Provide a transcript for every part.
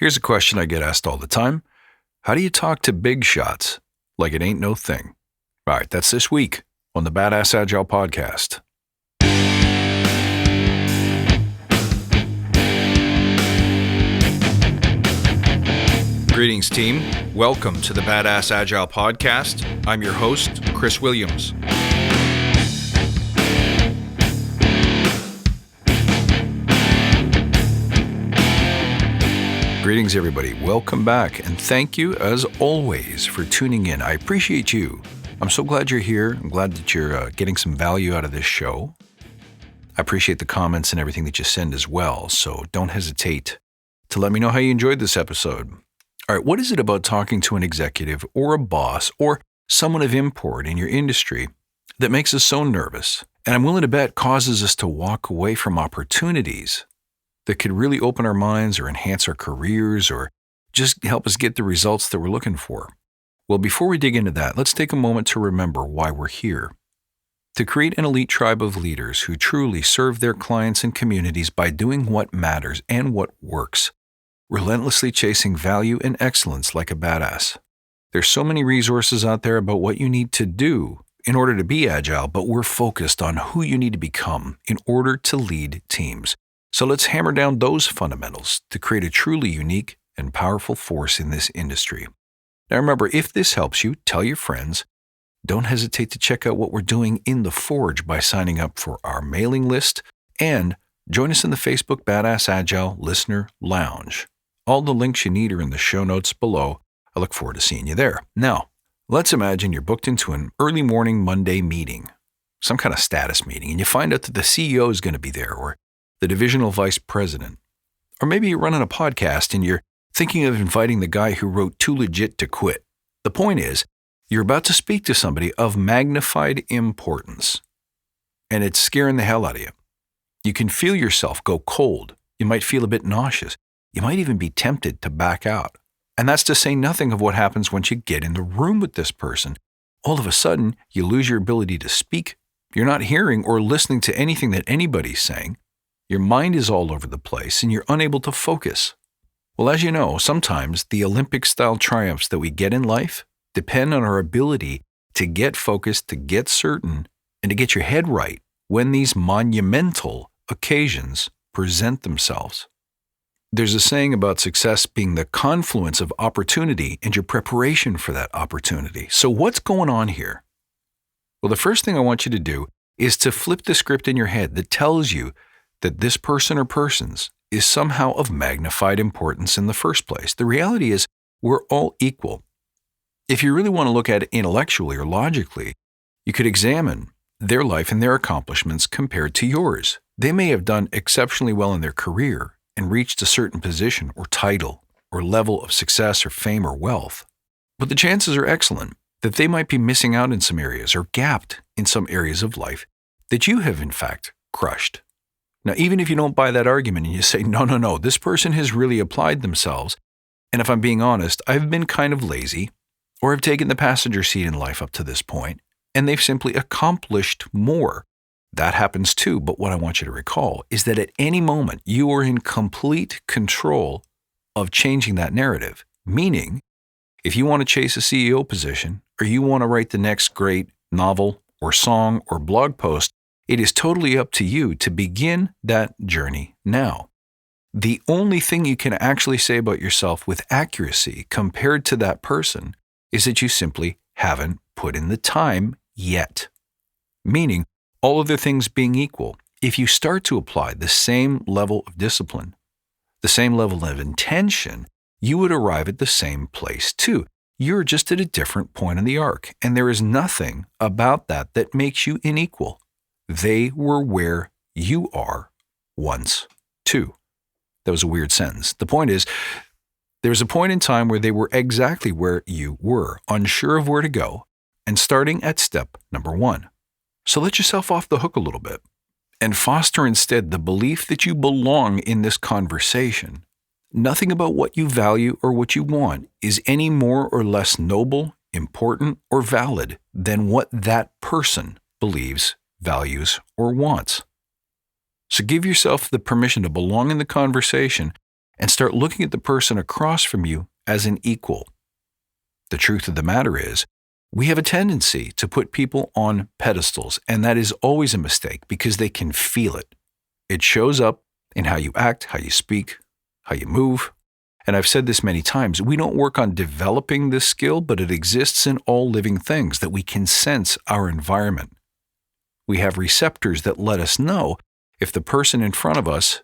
Here's a question I get asked all the time. How do you talk to big shots like it ain't no thing? All right, that's this week on the Badass Agile podcast. Greetings, team. Welcome to the Badass Agile podcast. I'm your host, Chris Williams. Greetings, everybody. Welcome back, and thank you, as always, for tuning in. I appreciate you. I'm so glad you're here. I'm glad that you're getting some value out of this show. I appreciate the comments and everything that you send as well, so don't hesitate to let me know how you enjoyed this episode. All right, what is it about talking to an executive or a boss or someone of import in your industry that makes us so nervous, and I'm willing to bet causes us to walk away from opportunities that could really open our minds or enhance our careers or just help us get the results that we're looking for? Well, before we dig into that, let's take a moment to remember why we're here. To create an elite tribe of leaders who truly serve their clients and communities by doing what matters and what works, relentlessly chasing value and excellence like a badass. There's so many resources out there about what you need to do in order to be agile, but we're focused on who you need to become in order to lead teams. So let's hammer down those fundamentals to create a truly unique and powerful force in this industry. Now remember, if this helps you, tell your friends. Don't hesitate to check out what we're doing in the Forge by signing up for our mailing list and join us in the Facebook Badass Agile Listener Lounge. All the links you need are in the show notes below. I look forward to seeing you there. Now, let's imagine you're booked into an early morning Monday meeting, some kind of status meeting, and you find out that the CEO is going to be there or the divisional vice president. Or maybe you're running a podcast and you're thinking of inviting the guy who wrote Too Legit to Quit. The point is, you're about to speak to somebody of magnified importance, and it's scaring the hell out of you. You can feel yourself go cold. You might feel a bit nauseous. You might even be tempted to back out. And that's to say nothing of what happens once you get in the room with this person. All of a sudden, you lose your ability to speak. You're not hearing or listening to anything that anybody's saying. Your mind is all over the place, and you're unable to focus. Well, as you know, sometimes the Olympic-style triumphs that we get in life depend on our ability to get focused, to get certain, and to get your head right when these monumental occasions present themselves. There's a saying about success being the confluence of opportunity and your preparation for that opportunity. So what's going on here? Well, the first thing I want you to do is to flip the script in your head that tells you that this person or persons is somehow of magnified importance in the first place. The reality is we're all equal. If you really want to look at it intellectually or logically, you could examine their life and their accomplishments compared to yours. They may have done exceptionally well in their career and reached a certain position or title or level of success or fame or wealth. But the chances are excellent that they might be missing out in some areas or gapped in some areas of life that you have in fact crushed. Now, even if you don't buy that argument and you say, no, this person has really applied themselves, and if I'm being honest, I've been kind of lazy, or I've taken the passenger seat in life up to this point, and they've simply accomplished more. That happens too, but what I want you to recall is that at any moment, you are in complete control of changing that narrative. Meaning, if you want to chase a CEO position, or you want to write the next great novel or song or blog post, it is totally up to you to begin that journey now. The only thing you can actually say about yourself with accuracy compared to that person is that you simply haven't put in the time yet. Meaning, all other things being equal, if you start to apply the same level of discipline, the same level of intention, you would arrive at the same place too. You're just at a different point in the arc, and there is nothing about that that makes you unequal. They were where you are once too. That was a weird sentence. The point is, there was a point in time where they were exactly where you were, unsure of where to go, and starting at step number 1. So let yourself off the hook a little bit and foster instead the belief that you belong in this conversation. Nothing about what you value or what you want is any more or less noble, important, or valid than what that person believes, values, or wants. So give yourself the permission to belong in the conversation and start looking at the person across from you as an equal. The truth of the matter is, we have a tendency to put people on pedestals, and that is always a mistake because they can feel it. It shows up in how you act, how you speak, how you move. And I've said this many times, we don't work on developing this skill, but it exists in all living things that we can sense our environment. We have receptors that let us know if the person in front of us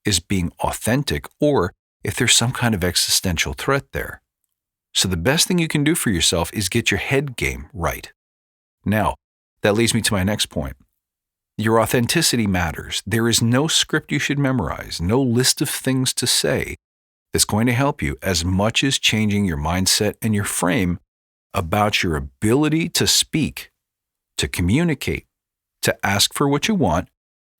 is being authentic or if there's some kind of existential threat there. So the best thing you can do for yourself is get your head game right. Now, that leads me to my next point. Your authenticity matters. There is no script you should memorize, no list of things to say that's going to help you as much as changing your mindset and your frame about your ability to speak, to communicate, to ask for what you want,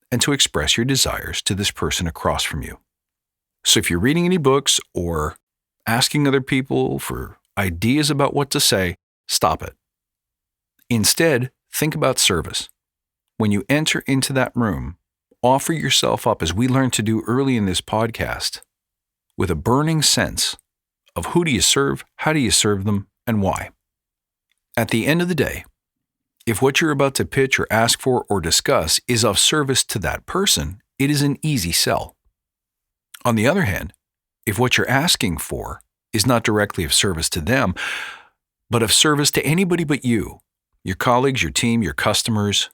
and to express your desires to this person across from you. So if you're reading any books or asking other people for ideas about what to say, stop it. Instead, think about service. When you enter into that room, offer yourself up, as we learned to do early in this podcast, with a burning sense of who do you serve, how do you serve them, and why. At the end of the day, if what you're about to pitch or ask for or discuss is of service to that person, it is an easy sell. On the other hand, if what you're asking for is not directly of service to them, but of service to anybody but you, your colleagues, your team, your customers,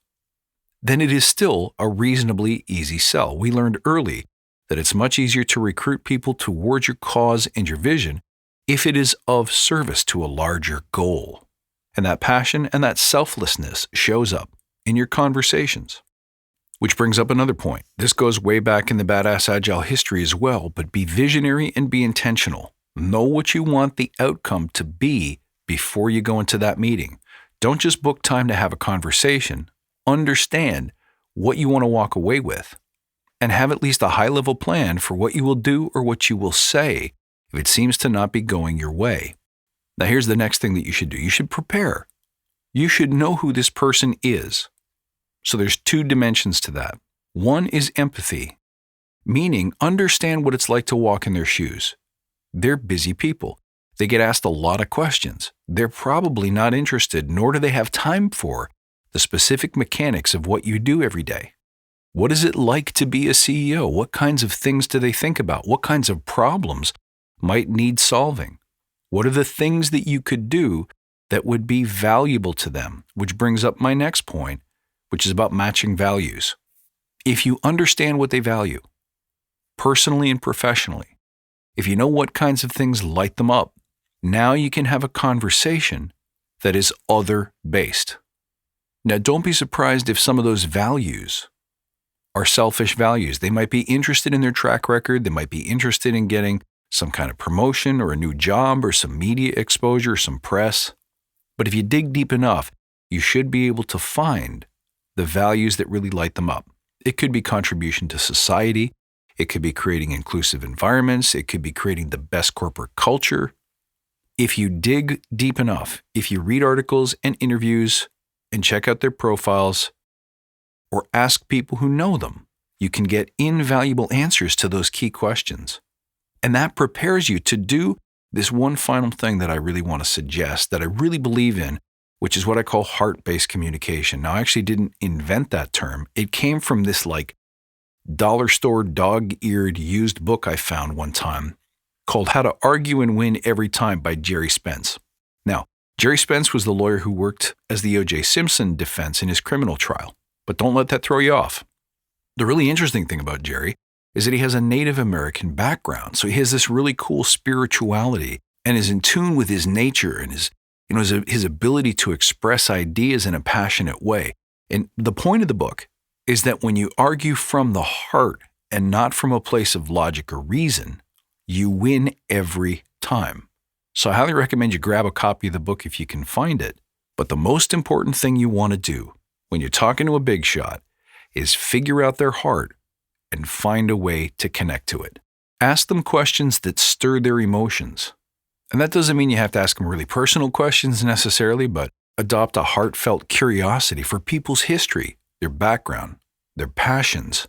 then it is still a reasonably easy sell. We learned early that it's much easier to recruit people towards your cause and your vision if it is of service to a larger goal. And that passion and that selflessness shows up in your conversations. Which brings up another point. This goes way back in the Badass Agile history as well, but be visionary and be intentional. Know what you want the outcome to be before you go into that meeting. Don't just book time to have a conversation. Understand what you want to walk away with and have at least a high-level plan for what you will do or what you will say if it seems to not be going your way. Now, here's the next thing that you should do. You should prepare. You should know who this person is. So there's two dimensions to that. One is empathy, meaning understand what it's like to walk in their shoes. They're busy people. They get asked a lot of questions. They're probably not interested, nor do they have time for the specific mechanics of what you do every day. What is it like to be a CEO? What kinds of things do they think about? What kinds of problems might need solving? What are the things that you could do that would be valuable to them? Which brings up my next point, which is about matching values. If you understand what they value, personally and professionally, if you know what kinds of things light them up, now you can have a conversation that is other-based. Now, don't be surprised if some of those values are selfish values. They might be interested in their track record. They might be interested in getting some kind of promotion or a new job or some media exposure, some press. But if you dig deep enough, you should be able to find the values that really light them up. It could be contribution to society. It could be creating inclusive environments. It could be creating the best corporate culture. If you dig deep enough, if you read articles and interviews and check out their profiles or ask people who know them, you can get invaluable answers to those key questions. And that prepares you to do this one final thing that I really want to suggest, that I really believe in, which is what I call heart-based communication. Now, I actually didn't invent that term. It came from this dollar store dog-eared used book I found one time called How to Argue and Win Every Time by Jerry Spence. Now, Jerry Spence was the lawyer who worked as the O.J. Simpson defense in his criminal trial. But don't let that throw you off. The really interesting thing about Jerry is that he has a Native American background. So he has this really cool spirituality and is in tune with his nature and his ability to express ideas in a passionate way. And the point of the book is that when you argue from the heart and not from a place of logic or reason, you win every time. So I highly recommend you grab a copy of the book if you can find it. But the most important thing you want to do when you're talking to a big shot is figure out their heart and find a way to connect to it. Ask them questions that stir their emotions. And that doesn't mean you have to ask them really personal questions necessarily, but adopt a heartfelt curiosity for people's history, their background, their passions,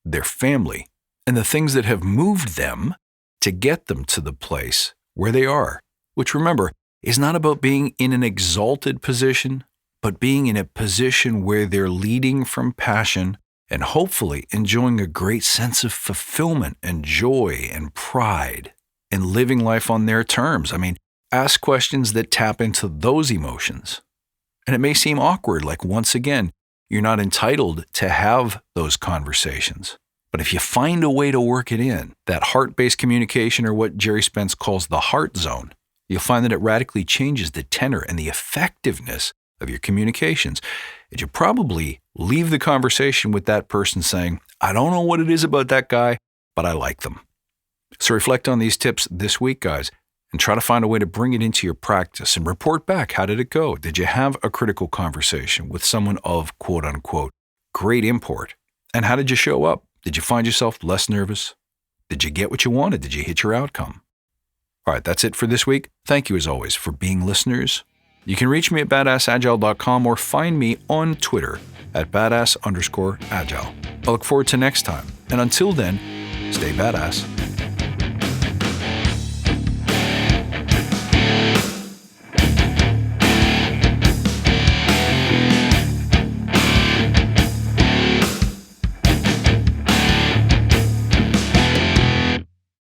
their family, and the things that have moved them to get them to the place where they are, which, remember, is not about being in an exalted position, but being in a position where they're leading from passion and hopefully enjoying a great sense of fulfillment and joy and pride and living life on their terms. I mean, ask questions that tap into those emotions. And it may seem awkward, like, once again, you're not entitled to have those conversations. But if you find a way to work it in, that heart-based communication, or what Jerry Spence calls the heart zone, you'll find that it radically changes the tenor and the effectiveness of your communications. And you probably leave the conversation with that person saying, I don't know what it is about that guy, but I like them. So reflect on these tips this week, guys, and try to find a way to bring it into your practice and report back. How did it go? Did you have a critical conversation with someone of, quote unquote, great import? And how did you show up? Did you find yourself less nervous? Did you get what you wanted? Did you hit your outcome? All right, that's it for this week. Thank you, as always, for being listeners. You can reach me at badassagile.com or find me on Twitter at badass_agile. I look forward to next time. And until then, stay badass.